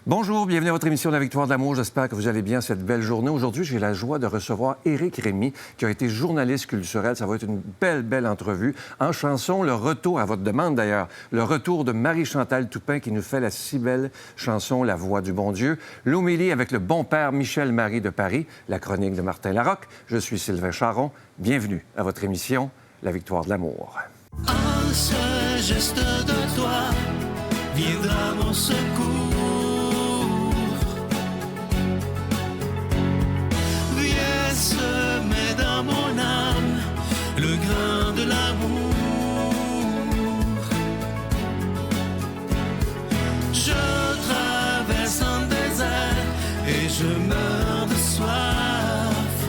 Bonjour, bienvenue à votre émission La Victoire de l'amour. J'espère que vous allez bien cette belle journée. Aujourd'hui, j'ai la joie de recevoir Éric Rémy, qui a été journaliste culturel. Ça va être une belle entrevue. En chanson, le retour, à votre demande d'ailleurs, le retour de Marie-Chantal Toupin, qui nous fait la si belle chanson La Voix du bon Dieu. L'homélie avec le bon père Michel-Marie de Paris, la chronique de Martin Larocque. Je suis Sylvain Charon. Bienvenue à votre émission La Victoire de l'amour. Un seul geste de toi viendra mon secours. Viens semer dans mon âme le grain de l'amour. Je traverse un désert et je meurs de soif.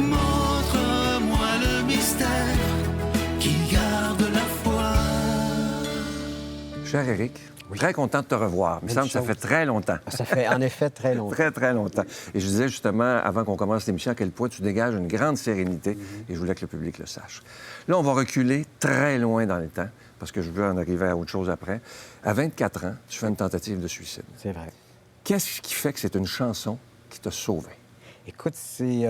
Montre-moi le mystère qui garde la foi. Cher Éric, très content de te revoir. Il me semble que ça fait très longtemps. Ça fait en effet très longtemps. Très longtemps. Et je disais justement, avant qu'on commence l'émission, à quel point tu dégages une grande sérénité, et je voulais que le public le sache. Là, on va reculer très loin dans le temps, parce que je veux en arriver à autre chose après. À 24 ans, tu fais une tentative de suicide. C'est vrai. Qu'est-ce qui fait que c'est une chanson qui t'a sauvé? Écoute,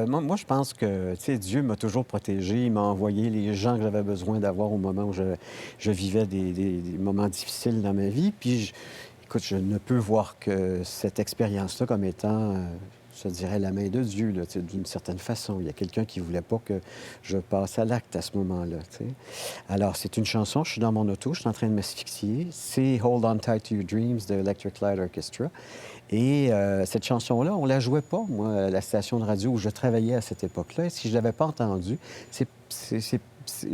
moi, je pense que Dieu m'a toujours protégé. Il m'a envoyé les gens que j'avais besoin d'avoir au moment où je vivais des moments difficiles dans ma vie. Puis, écoute, je ne peux voir que cette expérience-là comme étant, je dirais, la main de Dieu, là, d'une certaine façon. Il y a quelqu'un qui ne voulait pas que je passe à l'acte à ce moment-là. T'sais. Alors, c'est une chanson, je suis dans mon auto, je suis en train de m'asphyxier. C'est Hold On Tight to Your Dreams de Electric Light Orchestra. Et cette chanson-là, on la jouait pas, moi, à la station de radio où je travaillais à cette époque-là. Et si je l'avais pas entendue,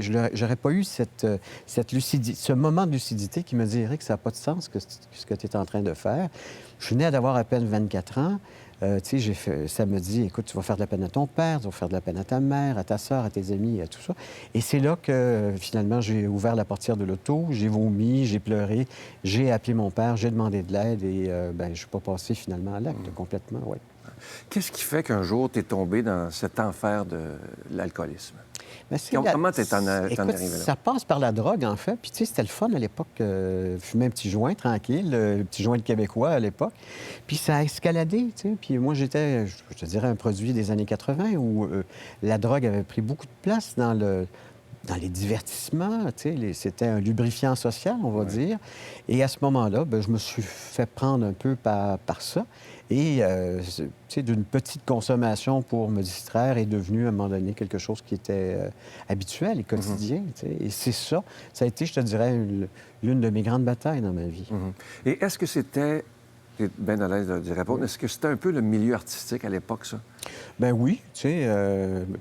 j'aurais pas eu ce moment de lucidité qui me dirait que ça n'a pas de sens, ce que tu es en train de faire. Je venais d'avoir à peine 24 ans. Ça me dit, écoute, tu vas faire de la peine à ton père, tu vas faire de la peine à ta mère, à ta sœur, à tes amis, à tout ça. Et c'est là que, finalement, j'ai ouvert la portière de l'auto, j'ai vomi, j'ai pleuré, j'ai appelé mon père, j'ai demandé de l'aide et je ne suis pas passé finalement à l'acte complètement, oui. Qu'est-ce qui fait qu'un jour, tu es tombé dans cet enfer de l'alcoolisme? Ben, Comment t'en es arrivé là? Ça passe par la drogue, en fait. Puis, tu sais, c'était le fun à l'époque. Fumer un petit joint tranquille, le petit joint de Québécois à l'époque. Puis, ça a escaladé, tu sais. Puis, moi, j'étais, je te dirais, un produit des années 80 où la drogue avait pris beaucoup de place dans les divertissements, tu sais, c'était un lubrifiant social, on va dire. Et à ce moment-là, je me suis fait prendre un peu par ça. Et, tu sais, d'une petite consommation pour me distraire est devenu, à un moment donné, quelque chose qui était habituel et quotidien, tu sais. Et c'est ça. Ça a été, je te dirais, l'une de mes grandes batailles dans ma vie. Et est-ce que c'était, tu es bien à l'aise d'y répondre, est-ce que c'était un peu le milieu artistique à l'époque, ça? Ben oui, tu sais,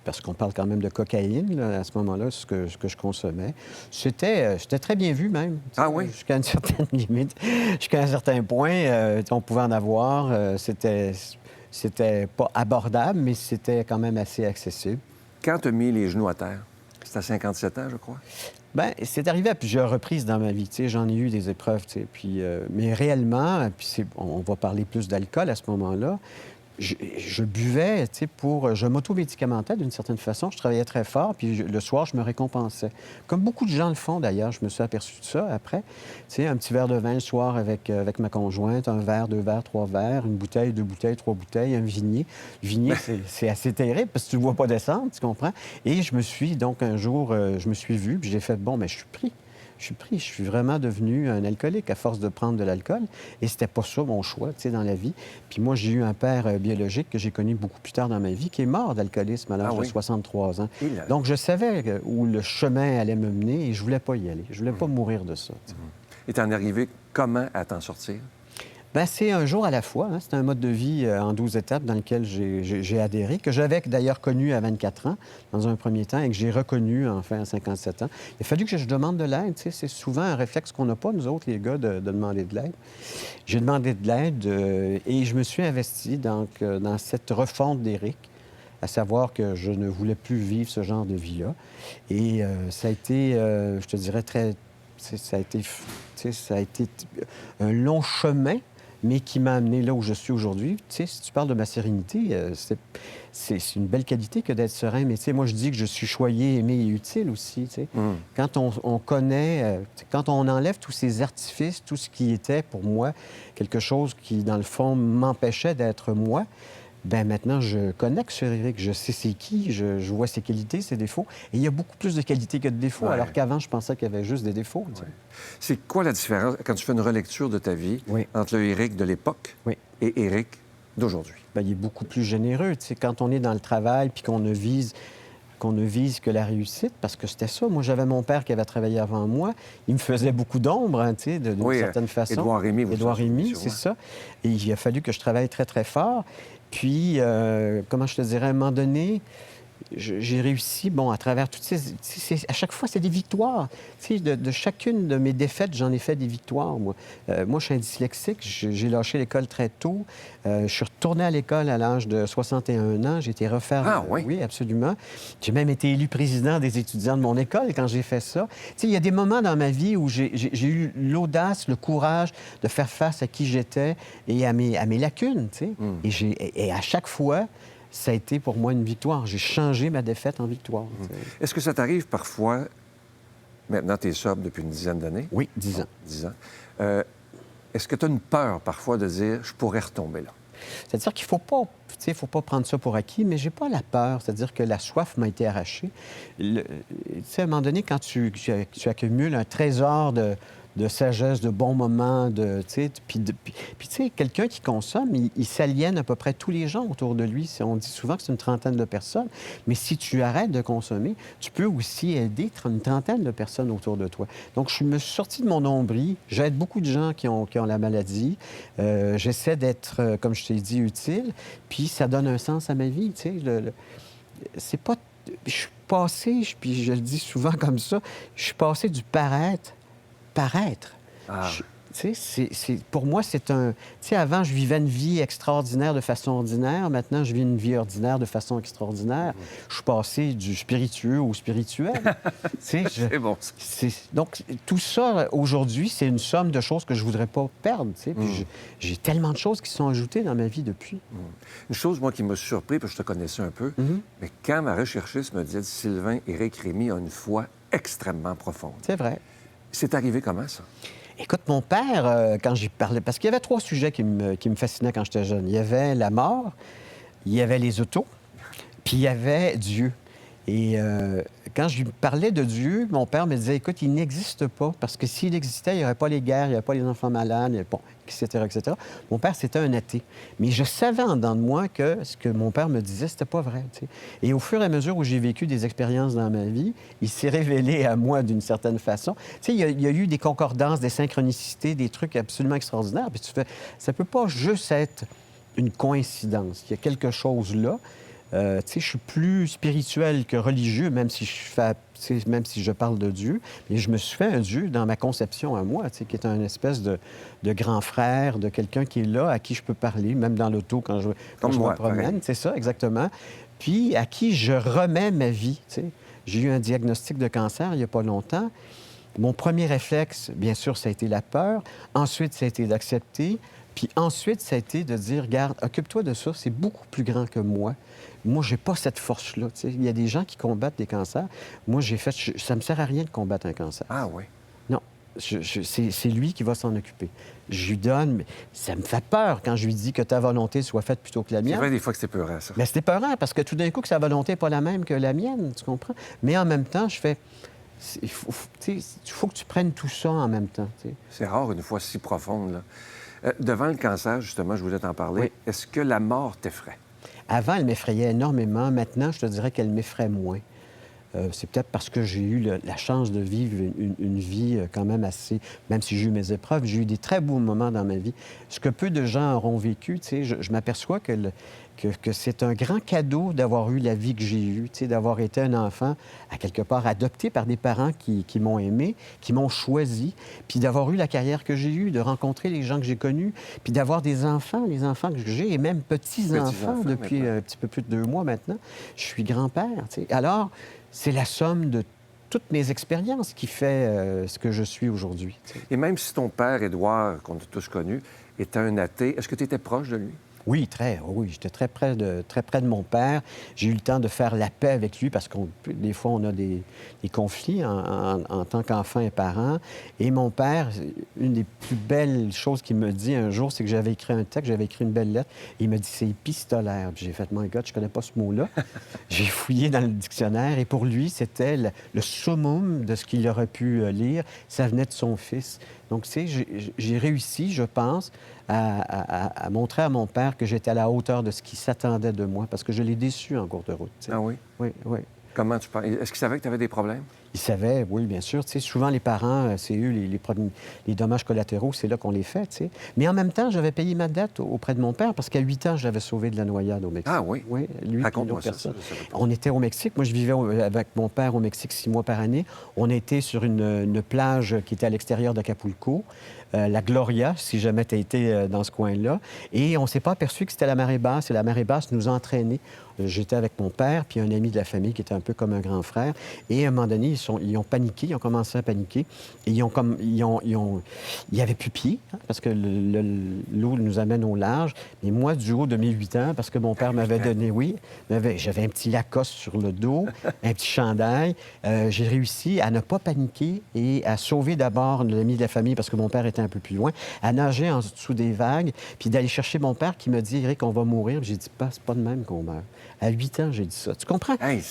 parce qu'on parle quand même de cocaïne, là, à ce moment-là, ce que je consommais. J'étais très bien vu, même. Ah oui? Jusqu'à une certaine limite. Jusqu'à un certain point, on pouvait en avoir. C'était pas abordable, mais c'était quand même assez accessible. Quand tu as mis les genoux à terre? C'était à 57 ans, je crois. Bien, c'est arrivé à plusieurs reprises dans ma vie. Tu sais, j'en ai eu des épreuves, tu sais. Puis, mais réellement, puis on va parler plus d'alcool à ce moment-là. Je buvais, tu sais, je m'auto-médicamentais d'une certaine façon. Je travaillais très fort, puis le soir, je me récompensais. Comme beaucoup de gens le font, d'ailleurs. Je me suis aperçu de ça après. Tu sais, un petit verre de vin le soir avec ma conjointe, un verre, 2 verres, 3 verres, une bouteille, 2 bouteilles, 3 bouteilles, un vignier. Le vignier, c'est assez terrible parce que tu ne le vois pas descendre, tu comprends? Et je me suis, donc, un jour, je me suis vu, puis j'ai fait, bon, mais je suis pris. Je suis vraiment devenu un alcoolique à force de prendre de l'alcool. Et c'était pas ça mon choix, tu sais, dans la vie. Puis moi, j'ai eu un père biologique que j'ai connu beaucoup plus tard dans ma vie, qui est mort d'alcoolisme à l'âge de 63 ans. Donc, je savais où le chemin allait me mener et je voulais pas y aller. Je voulais pas mourir de ça. Et t'en es arrivé comment à t'en sortir? Bien, c'est un jour à la fois. Hein. C'est un mode de vie en 12 étapes dans lequel j'ai adhéré, que j'avais d'ailleurs connu à 24 ans, dans un premier temps, et que j'ai reconnu, enfin, à 57 ans. Il a fallu que je demande de l'aide. Tu sais, c'est souvent un réflexe qu'on n'a pas, nous autres, les gars, de demander de l'aide. J'ai demandé de l'aide et je me suis investi donc, dans cette refonte d'Éric, à savoir que je ne voulais plus vivre ce genre de vie-là. Et ça a été, je te dirais, ça a été un long chemin. mais qui m'a amené là où je suis aujourd'hui. Tu sais, si tu parles de ma sérénité, c'est une belle qualité que d'être serein. Mais tu sais, moi, je dis que je suis choyé, aimé et utile aussi. Tu sais. Quand on connaît, quand on enlève tous ces artifices, tout ce qui était pour moi quelque chose qui, dans le fond, m'empêchait d'être moi, ben maintenant, je connecte sur Éric. Je sais c'est qui, je vois ses qualités, ses défauts. Et il y a beaucoup plus de qualités que de défauts, Ouais. alors qu'avant, je pensais qu'il y avait juste des défauts. Tu sais. C'est quoi la différence quand tu fais une relecture de ta vie Oui. entre le Éric de l'époque Oui. et Éric d'aujourd'hui? Ben, il est beaucoup plus généreux. Tu sais, quand on est dans le travail puis qu'on ne vise que la réussite, parce que c'était ça. Moi, j'avais mon père qui avait travaillé avant moi. Il me faisait beaucoup d'ombre, hein, tu sais, d'une Oui, certaine façon. Édouard Rémy, vous Édouard savez, Rémy, sûrement. c'est ça. Et il a fallu que je travaille très, très fort. Puis, comment je te dirais, à un moment donné, j'ai réussi, bon, à travers toutes à chaque fois, c'est des victoires. Tu sais, de chacune de mes défaites, j'en ai fait des victoires, moi. Moi, je suis un dyslexique. J'ai lâché l'école très tôt. Je suis retourné à l'école à l'âge de 61 ans. J'ai été refaire... Ah, oui? Oui, absolument. J'ai même été élu président des étudiants de mon école quand j'ai fait ça. Tu sais, il y a des moments dans ma vie où j'ai eu l'audace, le courage de faire face à qui j'étais et à mes lacunes, tu sais. Et à chaque fois, ça a été pour moi une victoire. J'ai changé ma défaite en victoire. tu sais. Est-ce que ça t'arrive parfois, maintenant tu es sobre depuis une dizaine d'années? Oui, 10 ans. 10 ans. Est-ce que tu as une peur parfois de dire « je pourrais retomber là » C'est-à-dire qu'il ne faut pas prendre ça pour acquis, mais j'ai pas la peur. C'est-à-dire que la soif m'a été arrachée. Tu sais, à un moment donné, quand tu accumules un trésor de sagesse, de bons moments, puis tu sais, quelqu'un qui consomme, il s'aliène à peu près tous les gens autour de lui. On dit souvent que c'est une trentaine de personnes, mais si tu arrêtes de consommer, tu peux aussi aider une trentaine de personnes autour de toi. Donc, je me suis sorti de mon nombril. J'aide beaucoup de gens qui ont la maladie. J'essaie d'être, comme je t'ai dit, utile, puis ça donne un sens à ma vie, tu sais. C'est pas... Je suis passé, puis je le dis souvent comme ça, je suis passé du paraître. Ah. Tu sais, pour moi, c'est un... Tu sais, avant, je vivais une vie extraordinaire de façon ordinaire. Maintenant, je vis une vie ordinaire de façon extraordinaire. Je suis passé du spiritueux au spirituel. Tu sais, C'est bon, ça. Donc, tout ça, aujourd'hui, c'est une somme de choses que je voudrais pas perdre. Tu sais. Puis j'ai tellement de choses qui sont ajoutées dans ma vie depuis. Une chose, moi, qui m'a surpris, parce que je te connaissais un peu, mais quand ma recherchiste me disait « Sylvain Éric Rémy a une foi extrêmement profonde C'est vrai. ». C'est arrivé comment, ça? Écoute, mon père, quand j'y parlais... Parce qu'il y avait 3 sujets qui me fascinaient quand j'étais jeune. Il y avait la mort, il y avait les autos, puis il y avait Dieu. Et quand je lui parlais de Dieu, mon père me disait, écoute, il n'existe pas, parce que s'il existait, il n'y aurait pas les guerres, il n'y aurait pas les enfants malades, bon, etc., etc. Mon père, c'était un athée. Mais je savais en dedans de moi que ce que mon père me disait, c'était pas vrai. Tu sais. Et au fur et à mesure où j'ai vécu des expériences dans ma vie, il s'est révélé à moi d'une certaine façon. Tu sais, il y a eu des concordances, des synchronicités, des trucs absolument extraordinaires. Puis tu fais, ça peut pas juste être une coïncidence. Il y a quelque chose là. Tu sais, je suis plus spirituel que religieux, même si je parle de Dieu. Mais je me suis fait un Dieu dans ma conception à moi, tu sais, qui est un espèce de grand frère, de quelqu'un qui est là, à qui je peux parler, même dans l'auto quand je me promène. C'est ça, exactement. Puis à qui je remets ma vie. Tu sais. J'ai eu un diagnostic de cancer il n'y a pas longtemps. Mon premier réflexe, bien sûr, ça a été la peur. Ensuite, ça a été d'accepter. Puis ensuite, ça a été de dire, regarde, occupe-toi de ça, c'est beaucoup plus grand que moi. Moi, j'ai pas cette force-là. Tu sais. Il y a des gens qui combattent des cancers. Moi, ça me sert à rien de combattre un cancer. Ah oui? Non. C'est lui qui va s'en occuper. Je lui donne, mais ça me fait peur quand je lui dis que ta volonté soit faite plutôt que la C'est mienne. vrai des fois que c'est peurant, ça. Mais c'était peurant parce que tout d'un coup, que sa volonté n'est pas la même que la mienne, tu comprends? Mais en même temps, je fais... Il faut que tu prennes tout ça en même temps. Tu sais. C'est rare, une foi si profonde, là. Devant le cancer, justement, je voulais t'en parler. Oui. Est-ce que la mort t'effraie? Avant, elle m'effrayait énormément. Maintenant, je te dirais qu'elle m'effraie moins. C'est peut-être parce que j'ai eu la chance de vivre une vie quand même assez... Même si j'ai eu mes épreuves, j'ai eu des très beaux moments dans ma vie. Ce que peu de gens auront vécu, tu sais, je m'aperçois que c'est un grand cadeau d'avoir eu la vie que j'ai eue, tu sais, d'avoir été un enfant, à quelque part, adopté par des parents qui m'ont aimé, qui m'ont choisi, puis d'avoir eu la carrière que j'ai eue, de rencontrer les gens que j'ai connus, puis d'avoir des enfants, les enfants que j'ai, et même petits-enfants depuis un petit peu plus de 2 mois maintenant. Je suis grand-père, tu sais. Alors, c'est la somme de toutes mes expériences qui fait ce que je suis aujourd'hui. Tu sais. Et même si ton père, Édouard, qu'on a tous connu, était un athée, est-ce que tu étais proche de lui? Oui, très. Oui, j'étais très près de mon père. J'ai eu le temps de faire la paix avec lui parce que des fois, on a des conflits en tant qu'enfant et parent. Et mon père, une des plus belles choses qu'il me dit un jour, c'est que j'avais écrit un texte, j'avais écrit une belle lettre. Et il m'a dit, c'est épistolaire. Puis j'ai fait, my God, je connais pas ce mot-là. J'ai fouillé dans le dictionnaire et pour lui, c'était le summum de ce qu'il aurait pu lire. Ça venait de son fils. Donc, tu sais, j'ai réussi, je pense, à montrer à mon père que j'étais à la hauteur de ce qu'il s'attendait de moi, parce que je l'ai déçu en cours de route. Tu sais. Ah oui? Oui, oui. Comment tu penses? Est-ce qu'il savait que tu avais des problèmes? Il savait, oui, bien sûr. Tu sais, souvent, les parents, c'est eux, les dommages collatéraux, c'est là qu'on les fait. Tu sais. Mais en même temps, j'avais payé ma dette auprès de mon père parce qu'à 8 ans, je l'avais sauvé de la noyade au Mexique. Ah oui? Oui, lui, Raconte-moi puis une autre ça, personne. je savais pas. On était au Mexique. Moi, je vivais avec mon père au Mexique 6 mois par année. On était sur une plage qui était à l'extérieur d'Acapulco, la Gloria, si jamais tu as été dans ce coin-là. Et on ne s'est pas aperçu que c'était la marée basse. Et la marée basse nous entraînait. J'étais avec mon père, puis un ami de la famille qui était un peu comme un grand frère. Et à un moment donné, ils ont paniqué, ils ont commencé à paniquer. Et il n'y avait plus pied, hein, parce que l'eau nous amène au large. Mais moi, du haut de mes 8 ans, parce que mon père m'avait donné, oui, j'avais un petit Lacoste sur le dos, un petit chandail. J'ai réussi à ne pas paniquer et à sauver d'abord l'ami de la famille, parce que mon père était un peu plus loin, à nager en dessous des vagues, puis d'aller chercher mon père qui me dit, Éric, on va mourir. J'ai dit, c'est pas de même qu'on meurt. À 8 ans, j'ai dit ça. Tu comprends? Hey,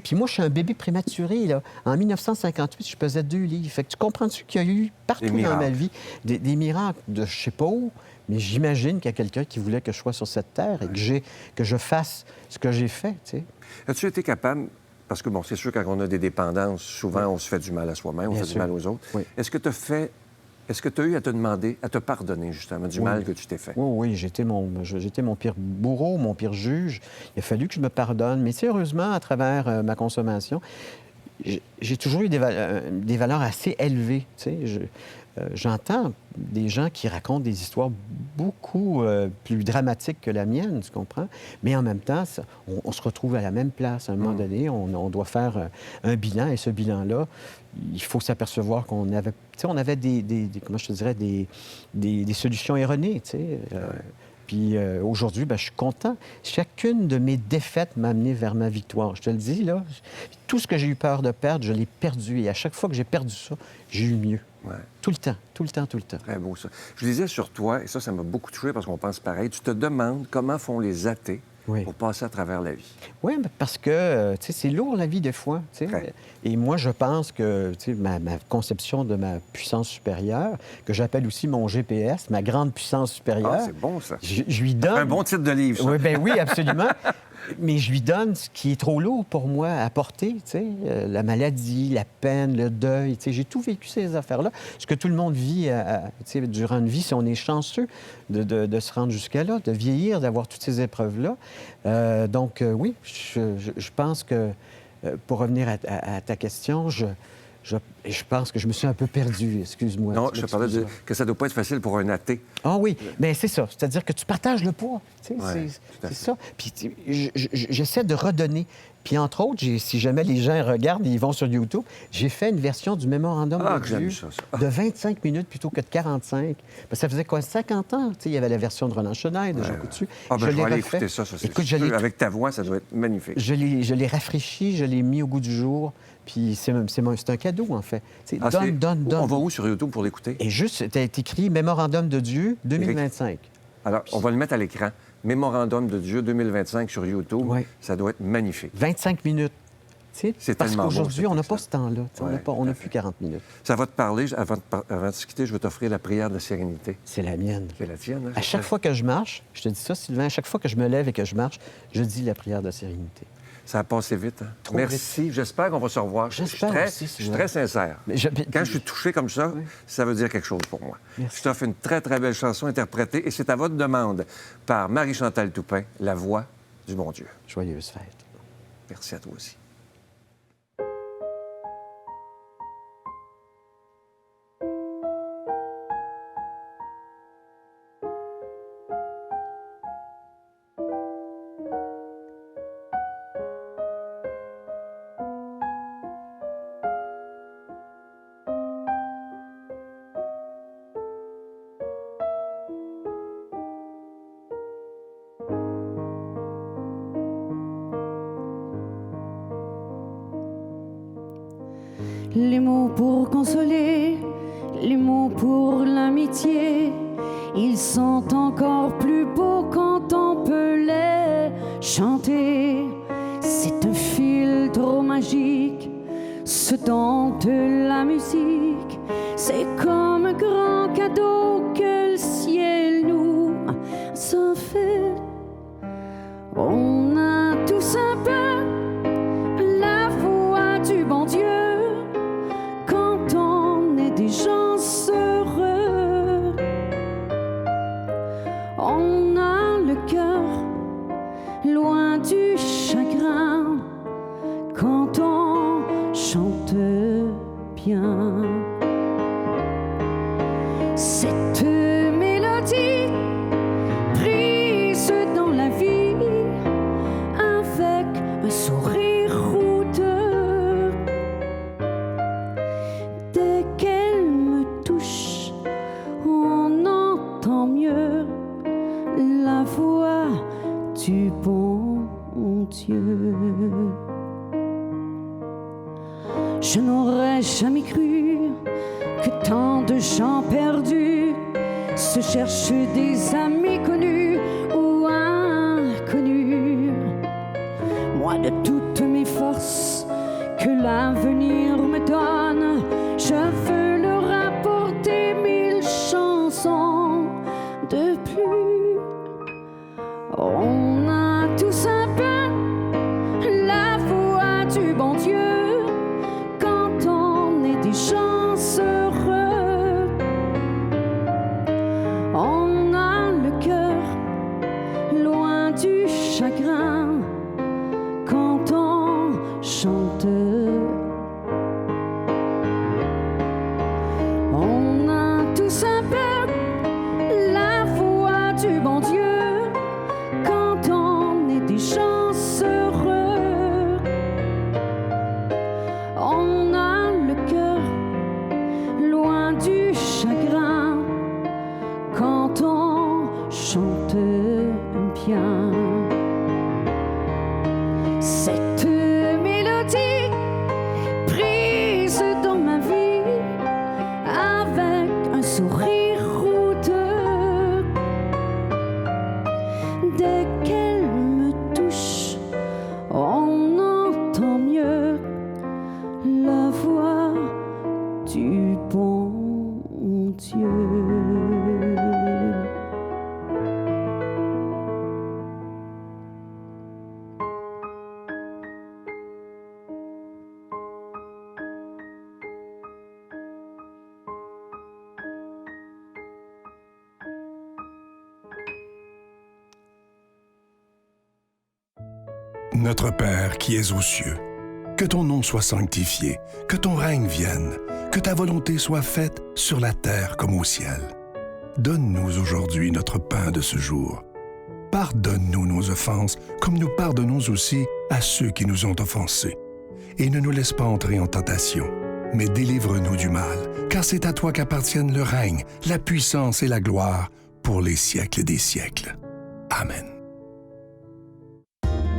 Puis moi, je suis un bébé prématuré. Là. En 1958, je pesais 2 livres. Fait que tu comprends-tu qu'il y a eu partout dans ma vie des miracles de je sais pas où, mais j'imagine qu'il y a quelqu'un qui voulait que je sois sur cette terre et que je fasse ce que j'ai fait. Tu sais. As-tu été capable, parce que, bon, c'est sûr, quand on a des dépendances, souvent, on se fait du mal à soi-même, on Bien fait sûr. du mal aux autres. Oui. Est-ce que tu as eu à te demander, à te pardonner, justement, du mal que tu t'es fait? Oui, oui, j'étais mon pire bourreau, mon pire juge. Il a fallu que je me pardonne. Mais tu sais, heureusement, à travers ma consommation, j'ai toujours eu des valeurs assez élevées. Tu sais, j'entends des gens qui racontent des histoires beaucoup plus dramatiques que la mienne, tu comprends? Mais en même temps, on se retrouve à la même place. À un moment donné, on doit faire un bilan. Et ce bilan-là, il faut s'apercevoir qu'on avait, tu sais, on avait comment je te dirais, des solutions erronées, tu sais. Puis aujourd'hui, je suis content. Chacune de mes défaites m'a amené vers ma victoire. Je te le dis, là, tout ce que j'ai eu peur de perdre, je l'ai perdu. Et à chaque fois que j'ai perdu ça, j'ai eu mieux. Ouais. Tout le temps, tout le temps, tout le temps. Très beau, ça. Je lisais sur toi, et ça m'a beaucoup touché parce qu'on pense pareil. Tu te demandes comment font les athées pour passer à travers la vie. Oui, parce que, tu sais, c'est lourd, la vie, des fois. Tu sais. Et moi, je pense que, tu sais, ma conception de ma puissance supérieure, que j'appelle aussi mon GPS, ma grande puissance supérieure... Ah, c'est bon, ça. Je lui donne... Un bon titre de livre, ça. Oui, bien oui, absolument. Mais je lui donne ce qui est trop lourd pour moi à porter, tu sais, la maladie, la peine, le deuil. Tu sais, j'ai tout vécu ces affaires-là. Ce que tout le monde vit tu sais, durant une vie, si on est chanceux de se rendre jusqu'à là, de vieillir, d'avoir toutes ces épreuves-là. Donc, oui, je pense que, pour revenir à ta question, je pense que je me suis un peu perdu, excuse-moi. Non, je te parlais que ça ne doit pas être facile pour un athée. Ah oui, bien c'est ça. C'est-à-dire que tu partages le poids. Tu sais, Ouais, c'est ça. Puis j'essaie de redonner. Puis entre autres, si jamais les gens regardent et ils vont sur YouTube, j'ai fait une version du mémorandum de Dieu de 25 minutes plutôt que de 45. Parce que ça faisait quoi, 50 ans? Tu sais, il y avait la version de Roland Chenal, de Jean Coutu. Je vais aller écouter ça, Écoute, avec ta voix, ça doit être magnifique. Je l'ai rafraîchi, je l'ai mis au goût du jour. Puis c'est un cadeau, en fait. Donne. On va où sur YouTube pour l'écouter? Et juste, tu as écrit Mémorandum de Dieu 2025. Alors, on va le mettre à l'écran. Mémorandum de Dieu 2025 sur YouTube. Oui. Ça doit être magnifique. 25 minutes. C'est tellement beau. Parce qu'aujourd'hui, on n'a pas ce temps-là. Ouais, on n'a plus 40 minutes. Ça va te parler. Avant de se quitter, je vais t'offrir la prière de la sérénité. C'est la mienne. C'est la tienne, hein? À chaque fois que je marche, je te dis ça, Sylvain, à chaque fois que je me lève et que je marche, je dis la prière de la sérénité. Ça a passé vite. Hein? Trop Merci. J'espère qu'on va se revoir. J'espère aussi, je suis très sincère. Quand je suis touché comme ça, ça veut dire quelque chose pour moi. Merci. Je t'offre une très, très belle chanson interprétée, et c'est à votre demande, par Marie-Chantal Toupin, La voix du bon Dieu. Joyeuse fête. Merci à toi aussi. les mots pour consoler, les mots pour l'amitié, ils sont encore plus beaux quand on peut les chanter. C'est un fil trop magique, ce don de la musique. C'est comme un grand cadeau que le ciel nous a fait. On a tous un peu la voix du bon Dieu quand on est des gens heureux. On a le cœur loin du chagrin quand on chante bien. Cette mélodie prise dans la vie avec un sourire routeux. Dès qu'elle me touche, on entend mieux la voix du bon Dieu. Je n'aurais jamais cru que tant de gens perdus se cherchent des amis connus ou inconnus. Moi, de toutes mes forces que l'avenir me donne, je veux leur apporter 1000 chansons de plus. On a tous un peu la voix du bon Dieu quand on est des gens heureux. On a le cœur loin du chagrin quand on chante. On a tous un peu la voix du bon Dieu quand on est des gens heureux. On a le cœur loin du chagrin quand on chante bien. Cette mélodie prise dans ma vie avec un sourire routeux. Dès qu'elle me touche, on entend mieux la voix du bon Dieu. Notre Père qui es aux cieux, que ton nom soit sanctifié, que ton règne vienne, que ta volonté soit faite sur la terre comme au ciel. Donne-nous aujourd'hui notre pain de ce jour. Pardonne-nous nos offenses, comme nous pardonnons aussi à ceux qui nous ont offensés. Et ne nous laisse pas entrer en tentation, mais délivre-nous du mal, car c'est à toi qu'appartiennent le règne, la puissance et la gloire pour les siècles des siècles. Amen.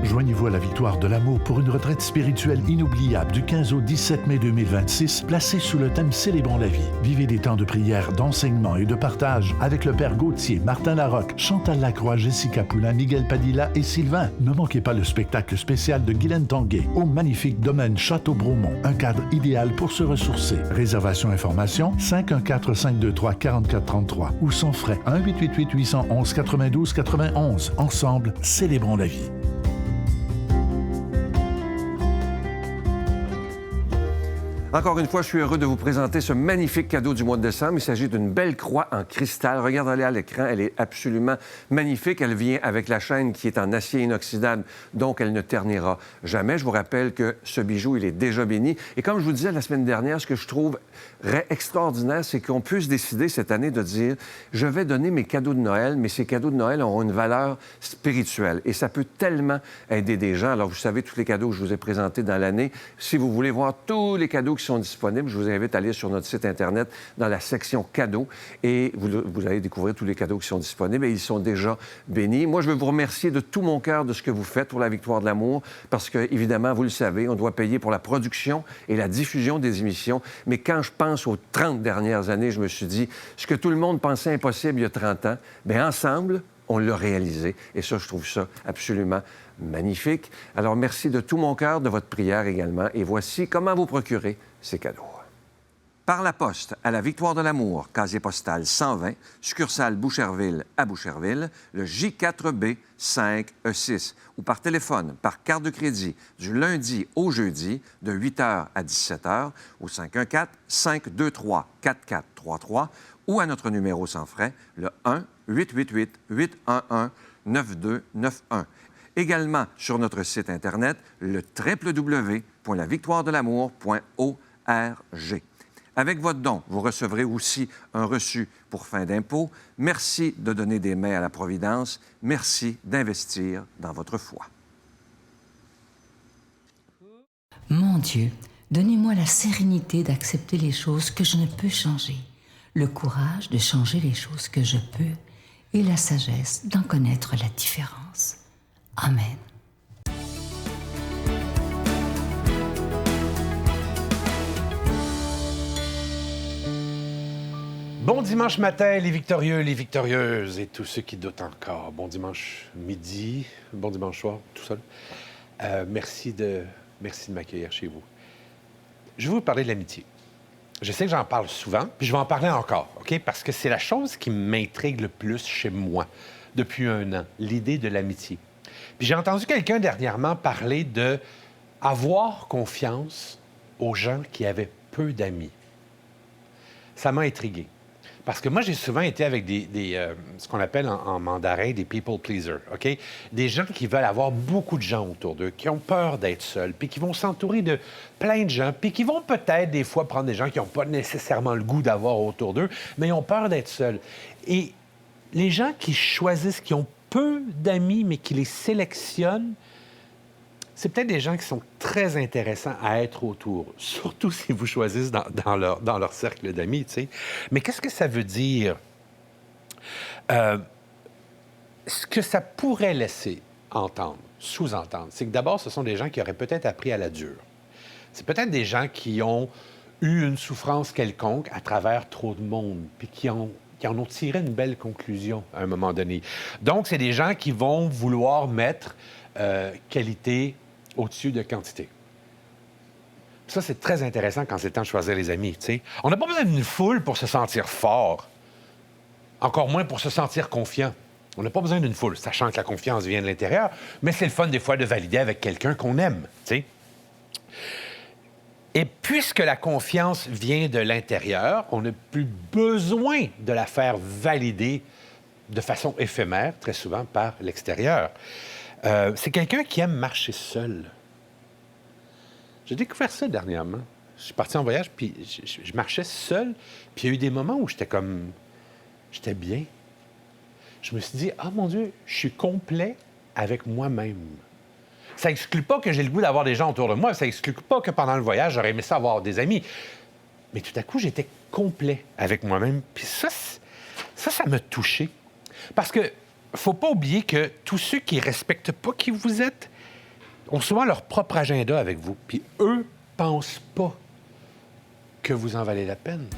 Joignez-vous à la Victoire de l'amour pour une retraite spirituelle inoubliable du 15 au 17 mai 2026, placée sous le thème Célébrons la vie. Vivez des temps de prière, d'enseignement et de partage avec le Père Gauthier, Martin Larocque, Chantal Lacroix, Jessica Poulain, Miguel Padilla et Sylvain. Ne manquez pas le spectacle spécial de Guylaine Tanguay au magnifique domaine Château-Bromont, un cadre idéal pour se ressourcer. Réservation information 514-523-4433 ou sans frais 1-888-811-92-91. Ensemble, célébrons la vie. Encore une fois, je suis heureux de vous présenter ce magnifique cadeau du mois de décembre. Il s'agit d'une belle croix en cristal. Regardez-la à l'écran, elle est absolument magnifique. Elle vient avec la chaîne qui est en acier inoxydable, donc elle ne ternira jamais. Je vous rappelle que ce bijou, il est déjà béni. Et comme je vous disais la semaine dernière, ce que je trouve extraordinaire, c'est qu'on puisse décider cette année de dire « Je vais donner mes cadeaux de Noël, mais ces cadeaux de Noël auront une valeur spirituelle. » Et ça peut tellement aider des gens. Alors, vous savez, tous les cadeaux que je vous ai présentés dans l'année, si vous voulez voir tous les cadeaux qui qui sont disponibles. Je vous invite à aller sur notre site Internet dans la section cadeaux et vous allez découvrir tous les cadeaux qui sont disponibles et ils sont déjà bénis. Moi, je veux vous remercier de tout mon cœur de ce que vous faites pour la Victoire de l'amour parce que, évidemment, vous le savez, on doit payer pour la production et la diffusion des émissions. Mais quand je pense aux 30 dernières années, je me suis dit, ce que tout le monde pensait impossible il y a 30 ans, bien, ensemble, on l'a réalisé. Et ça, je trouve ça absolument magnifique. Alors, merci de tout mon cœur, de votre prière également. Et voici comment vous procurer ces cadeaux. Par la poste à la Victoire de l'amour, casier postal 120, succursale Boucherville à Boucherville, le J4B 5E6. Ou par téléphone, par carte de crédit, du lundi au jeudi, de 8h à 17h, au 514-523-4433, ou à notre numéro sans frais, le 1-888-811-9291. Également sur notre site Internet, le www.lavictoiredelamour.org. Avec votre don, vous recevrez aussi un reçu pour fin d'impôt. Merci de donner des mains à la Providence. Merci d'investir dans votre foi. Mon Dieu, donnez-moi la sérénité d'accepter les choses que je ne peux changer, le courage de changer les choses que je peux et la sagesse d'en connaître la différence. Amen. Bon dimanche matin, les victorieux, les victorieuses et tous ceux qui doutent encore. Bon dimanche midi, bon dimanche soir, tout seul. Merci de m'accueillir chez vous. Je vais vous parler de l'amitié. Je sais que j'en parle souvent, puis je vais en parler encore, OK? Parce que c'est la chose qui m'intrigue le plus chez moi depuis 1 an, l'idée de l'amitié. Puis j'ai entendu quelqu'un dernièrement parler de avoir confiance aux gens qui avaient peu d'amis. Ça m'a intrigué. Parce que moi, j'ai souvent été avec ce qu'on appelle en mandarin des people pleasers, OK? Des gens qui veulent avoir beaucoup de gens autour d'eux, qui ont peur d'être seuls, puis qui vont s'entourer de plein de gens, puis qui vont peut-être des fois prendre des gens qui n'ont pas nécessairement le goût d'avoir autour d'eux, mais ils ont peur d'être seuls. Et les gens qui choisissent, qui ont peu d'amis, mais qui les sélectionnent, c'est peut-être des gens qui sont très intéressants à être autour, surtout si vous choisissez dans leur cercle d'amis, tu sais. Mais qu'est-ce que ça veut dire? Ce que ça pourrait laisser entendre, sous-entendre, c'est que d'abord, ce sont des gens qui auraient peut-être appris à la dure. C'est peut-être des gens qui ont eu une souffrance quelconque à travers trop de monde, puis qui en ont tiré une belle conclusion à un moment donné. Donc, c'est des gens qui vont vouloir mettre qualité au-dessus de quantité. Ça, c'est très intéressant quand c'est le temps de choisir les amis, tu sais. On n'a pas besoin d'une foule pour se sentir fort, encore moins pour se sentir confiant. On n'a pas besoin d'une foule, sachant que la confiance vient de l'intérieur, mais c'est le fun des fois de valider avec quelqu'un qu'on aime, tu sais. Et puisque la confiance vient de l'intérieur, on n'a plus besoin de la faire valider de façon éphémère, très souvent par l'extérieur. C'est quelqu'un qui aime marcher seul. J'ai découvert ça dernièrement. Je suis parti en voyage, puis je marchais seul, puis il y a eu des moments où j'étais bien. Je me suis dit, ah mon Dieu, je suis complet avec moi-même. Ça n'exclut pas que j'ai le goût d'avoir des gens autour de moi, ça n'exclut pas que pendant le voyage, j'aurais aimé ça avoir des amis. Mais tout à coup, j'étais complet avec moi-même, puis ça m'a touché. Parce que faut pas oublier que tous ceux qui respectent pas qui vous êtes ont souvent leur propre agenda avec vous. Puis eux pensent pas que vous en valez la peine.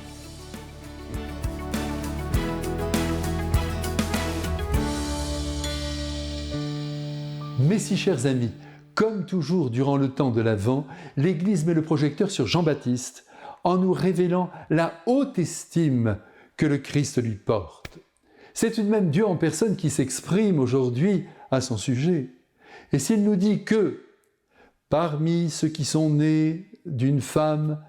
Mes si chers amis, comme toujours durant le temps de l'Avent, l'Église met le projecteur sur Jean-Baptiste en nous révélant la haute estime que le Christ lui porte. C'est tout de même Dieu en personne qui s'exprime aujourd'hui à son sujet. Et s'il nous dit que, parmi ceux qui sont nés d'une femme,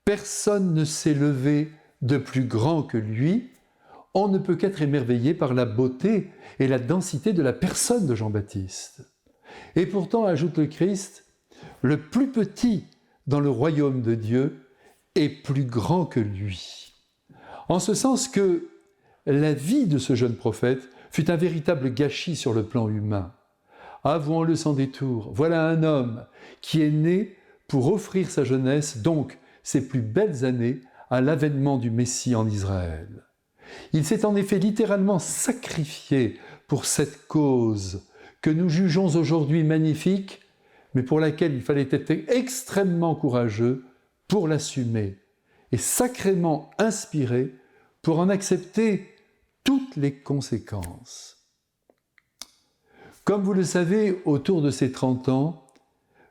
personne ne s'est levé de plus grand que lui, on ne peut qu'être émerveillé par la beauté et la densité de la personne de Jean-Baptiste. Et pourtant, ajoute le Christ, le plus petit dans le royaume de Dieu est plus grand que lui. En ce sens que la vie de ce jeune prophète fut un véritable gâchis sur le plan humain. Avouons-le sans détour, voilà un homme qui est né pour offrir sa jeunesse, donc ses plus belles années à l'avènement du Messie en Israël. Il s'est en effet littéralement sacrifié pour cette cause que nous jugeons aujourd'hui magnifique, mais pour laquelle il fallait être extrêmement courageux pour l'assumer et sacrément inspiré pour en accepter toutes les conséquences. Comme vous le savez, autour de ses 30 ans,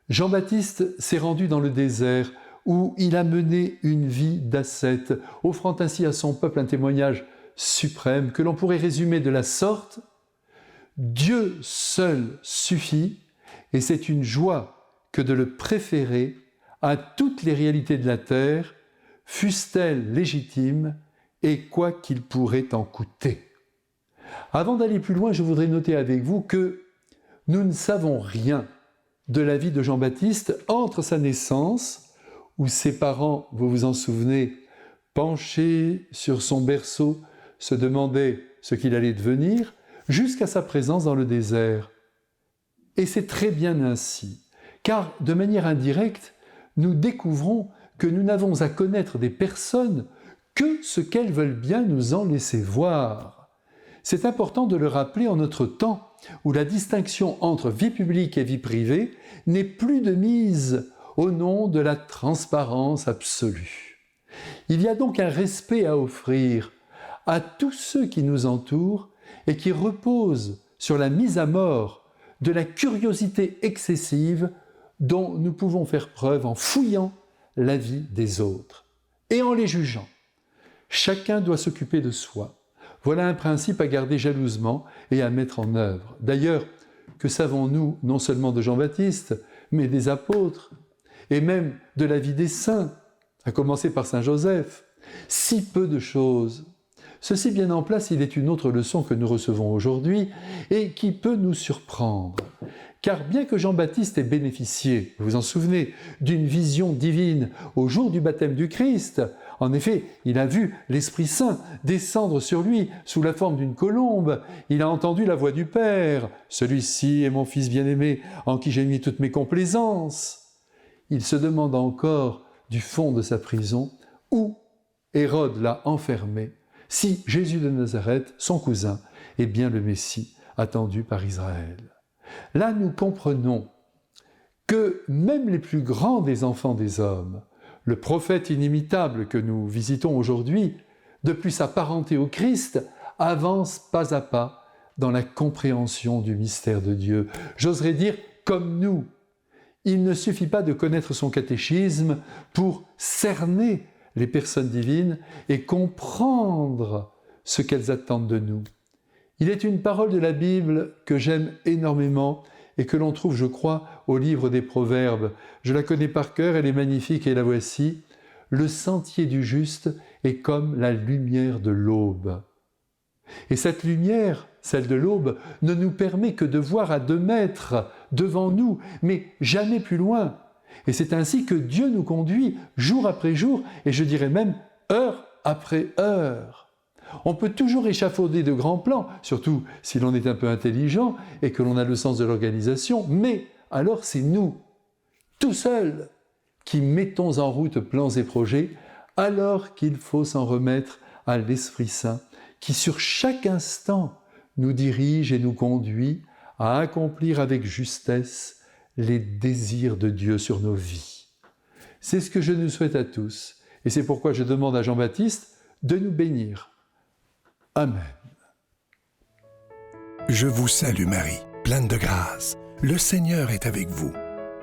Jean-Baptiste s'est rendu dans le désert où il a mené une vie d'ascète, offrant ainsi à son peuple un témoignage suprême que l'on pourrait résumer de la sorte: Dieu seul suffit, et c'est une joie que de le préférer à toutes les réalités de la terre, fussent-elles légitimes et quoi qu'il pourrait en coûter. Avant d'aller plus loin, je voudrais noter avec vous que nous ne savons rien de la vie de Jean-Baptiste entre sa naissance, où ses parents, vous vous en souvenez, penchés sur son berceau, se demandaient ce qu'il allait devenir, jusqu'à sa présence dans le désert. Et c'est très bien ainsi, car de manière indirecte, nous découvrons que nous n'avons à connaître des personnes que ce qu'elles veulent bien nous en laisser voir. C'est important de le rappeler en notre temps, où la distinction entre vie publique et vie privée n'est plus de mise au nom de la transparence absolue. Il y a donc un respect à offrir à tous ceux qui nous entourent et qui repose sur la mise à mort de la curiosité excessive dont nous pouvons faire preuve en fouillant la vie des autres et en les jugeant. Chacun doit s'occuper de soi. Voilà un principe à garder jalousement et à mettre en œuvre. D'ailleurs, que savons-nous non seulement de Jean-Baptiste, mais des apôtres, et même de la vie des saints, à commencer par saint Joseph? Si peu de choses. Ceci bien en place, il est une autre leçon que nous recevons aujourd'hui et qui peut nous surprendre. Car bien que Jean-Baptiste ait bénéficié, vous vous en souvenez, d'une vision divine au jour du baptême du Christ, en effet, il a vu l'Esprit Saint descendre sur lui sous la forme d'une colombe, il a entendu la voix du Père, « Celui-ci est mon Fils bien-aimé, en qui j'ai mis toutes mes complaisances ». Il se demande encore, du fond de sa prison, où Hérode l'a enfermé, si Jésus de Nazareth, son cousin, est bien le Messie attendu par Israël. Là, nous comprenons que même les plus grands des enfants des hommes, le prophète inimitable que nous visitons aujourd'hui, depuis sa parenté au Christ, avance pas à pas dans la compréhension du mystère de Dieu. J'oserais dire comme nous. Il ne suffit pas de connaître son catéchisme pour cerner les personnes divines et comprendre ce qu'elles attendent de nous. Il est une parole de la Bible que j'aime énormément et que l'on trouve, je crois, au livre des Proverbes. Je la connais par cœur, elle est magnifique et la voici. « Le sentier du juste est comme la lumière de l'aube. » Et cette lumière, celle de l'aube, ne nous permet que de voir à 2 mètres devant nous, mais jamais plus loin. Et c'est ainsi que Dieu nous conduit jour après jour, et je dirais même heure après heure. On peut toujours échafauder de grands plans, surtout si l'on est un peu intelligent et que l'on a le sens de l'organisation, mais alors c'est nous, tout seuls, qui mettons en route plans et projets, alors qu'il faut s'en remettre à l'Esprit Saint, qui sur chaque instant nous dirige et nous conduit à accomplir avec justesse les désirs de Dieu sur nos vies. C'est ce que je nous souhaite à tous, et c'est pourquoi je demande à Jean-Baptiste de nous bénir. Amen. Je vous salue Marie, pleine de grâce. Le Seigneur est avec vous.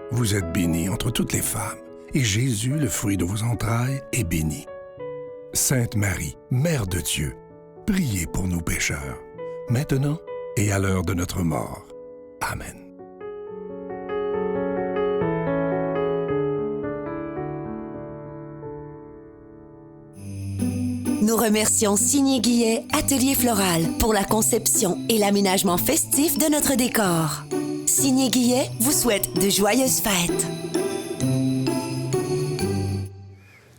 Vous êtes bénie entre toutes les femmes, et Jésus, le fruit de vos entrailles, est béni. Sainte Marie, Mère de Dieu, priez pour nous pécheurs, maintenant et à l'heure de notre mort. Amen. Nous remercions Signé Guillet, Atelier Floral, pour la conception et l'aménagement festif de notre décor. Signé Guillet vous souhaite de joyeuses fêtes.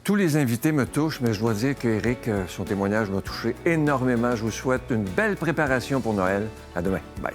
Tous les invités me touchent, mais je dois dire qu'Éric, son témoignage m'a touché énormément. Je vous souhaite une belle préparation pour Noël. À demain. Bye.